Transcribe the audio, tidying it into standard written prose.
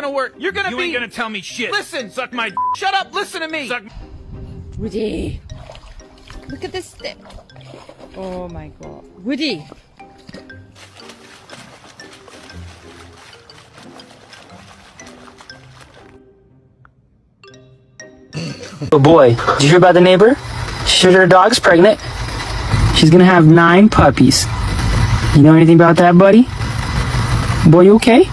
gonna work. You're gonna You be. ain't gonna tell me shit. Listen. Suck my. Shut up. Listen to me. Suck. Woody, look at this thing. Oh my god. Woody. Oh boy, did you hear about the neighbor? She said her dog's pregnant. She's gonna have 9 puppies. You know anything about that, buddy? Boy, you okay?